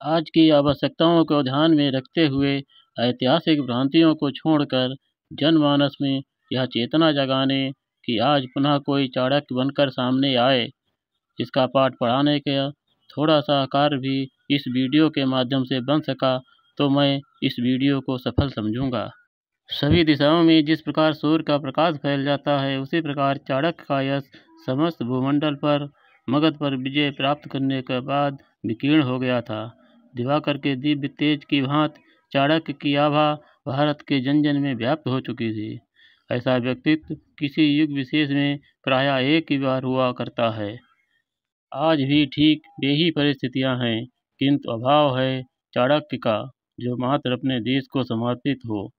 आज की आवश्यकताओं को ध्यान में रखते हुए ऐतिहासिक भ्रांतियों को छोड़कर जनमानस में यह चेतना जगाने कि आज पुनः कोई चाणक्य बनकर सामने आए, जिसका पाठ पढ़ाने का थोड़ा-सा कार्य भी इस वीडियो के माध्यम से बन सका, तो मैं इस वीडियो को सफल समझूँगा। सभी दिशाओं में जिस प्रकार सूर्य का प्रकाश फैल जाता है, उसी प्रकार चाणक्य का यश समस्त भूमंडल पर मगध पर विजय प्राप्त करने के बाद विकीर्ण हो गया था। दिवाकर के दिव्य तेज की भांति चाणक्य की आभा भारत के जन-जन में व्याप्त हो चुकी थी। ऐसा व्यक्तित्व किसी युग विशेष में प्रायः एक ही बार हुआ करता है। आज भी ठीक वे ही परिस्थितियाँ हैं, किंतु अभाव है चाणक्य का, जो मात्र अपने देश को समर्पित हो।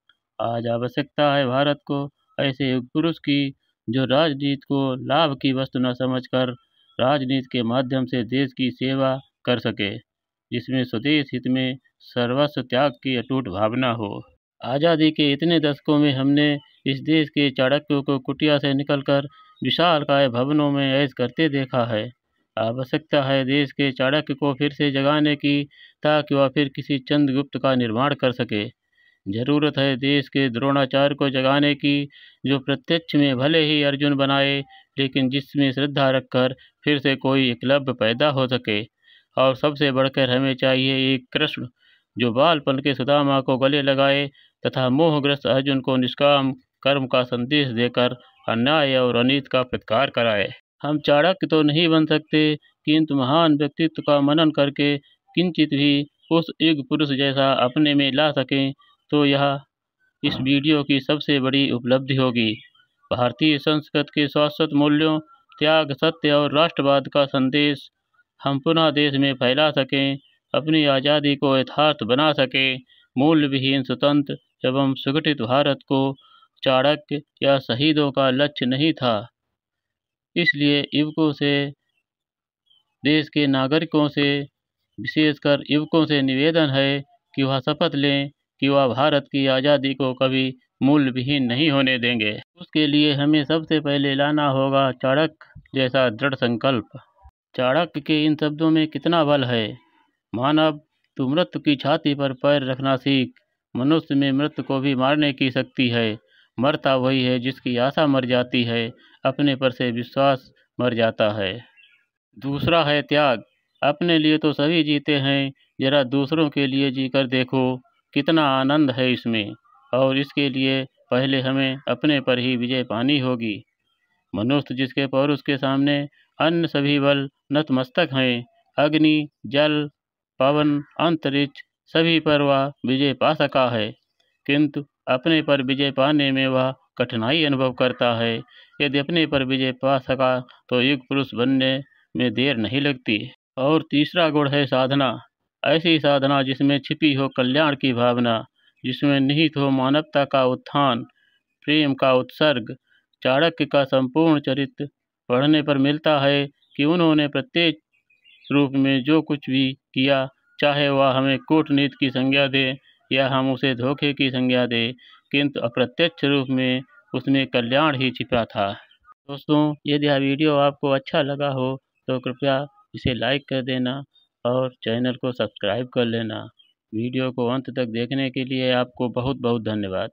आज आवश्यकता है भारत को ऐसे युग पुरुष की, जो राजनीति को लाभ की वस्तु न समझकर राजनीति के माध्यम से देश की सेवा कर सके, जिसमें स्वदेश हित में सर्वस्व त्याग की अटूट भावना हो। आज़ादी के इतने दशकों में हमने इस देश के चाणक्यों को कुटिया से निकलकर विशालकाय भवनों में ऐश करते देखा है। आवश्यकता है देश के चाणक्य को फिर से जगाने की, ताकि वह फिर किसी चंद्रगुप्त का निर्माण कर सके। जरूरत है देश के द्रोणाचार्य को जगाने की, जो प्रत्यक्ष में भले ही अर्जुन बनाए, लेकिन जिसमें श्रद्धा रखकर फिर से कोई एकलव्य पैदा हो सके। और सबसे बढ़कर हमें चाहिए एक कृष्ण, जो बालपन के सुदामा को गले लगाए तथा मोहग्रस्त अर्जुन को निष्काम कर्म का संदेश देकर अन्याय और अनीति का प्रतिकार कराए। हम चाणक्य तो नहीं बन सकते, किंतु महान व्यक्तित्व का मनन करके किंचित भी उस युग पुरुष जैसा अपने में ला सकें, तो यह इस वीडियो की सबसे बड़ी उपलब्धि होगी। भारतीय संस्कृति के शाश्वत मूल्यों, त्याग, सत्य और राष्ट्रवाद का संदेश हम पुनः देश में फैला सकें, अपनी आज़ादी को यथार्थ बना सकें, मूल्य विहीन स्वतंत्र एवं सुगठित भारत को चाणक्य या शहीदों का लक्ष्य नहीं था। इसलिए युवकों से, देश के नागरिकों से, विशेषकर युवकों से निवेदन है कि वह शपथ लें कि वह भारत की आज़ादी को कभी मूल्य विहीन नहीं होने देंगे। उसके लिए हमें सबसे पहले लाना होगा चाणक्य जैसा दृढ़ संकल्प। चाणक्य के इन शब्दों में कितना बल है। मानव, तू मृत्यु की छाती पर पैर रखना सीख। मनुष्य में मृत्यु को भी मारने की शक्ति है। मरता वही है जिसकी आशा मर जाती है, अपने पर से विश्वास मर जाता है। दूसरा है त्याग। अपने लिए तो सभी जीते हैं, जरा दूसरों के लिए जीकर देखो, कितना आनंद है इसमें। और इसके लिए पहले हमें अपने पर ही विजय पानी होगी। मनुष्य जिसके पौरुष के सामने अन्य सभी बल नतमस्तक हैं, अग्नि, जल, पवन, अंतरिक्ष सभी पर वह विजय पा सका है, किंतु अपने पर विजय पाने में वह कठिनाई अनुभव करता है। यदि अपने पर विजय पा सका तो युग पुरुष बनने में देर नहीं लगती। और तीसरा गुण है साधना। ऐसी साधना जिसमें छिपी हो कल्याण की भावना, जिसमें निहित हो मानवता का उत्थान, प्रेम का उत्सर्ग। चाणक्य का संपूर्ण चरित्र पढ़ने पर मिलता है कि उन्होंने प्रत्येक रूप में जो कुछ भी किया, चाहे वह हमें कूटनीति की संज्ञा दे या हम उसे धोखे की संज्ञा दें, किंतु अप्रत्यक्ष रूप में उसमें कल्याण ही छिपा था। दोस्तों, यदि यह वीडियो आपको अच्छा लगा हो तो कृपया इसे लाइक कर देना और चैनल को सब्सक्राइब कर लेना। वीडियो को अंत तक देखने के लिए आपको बहुत बहुत धन्यवाद।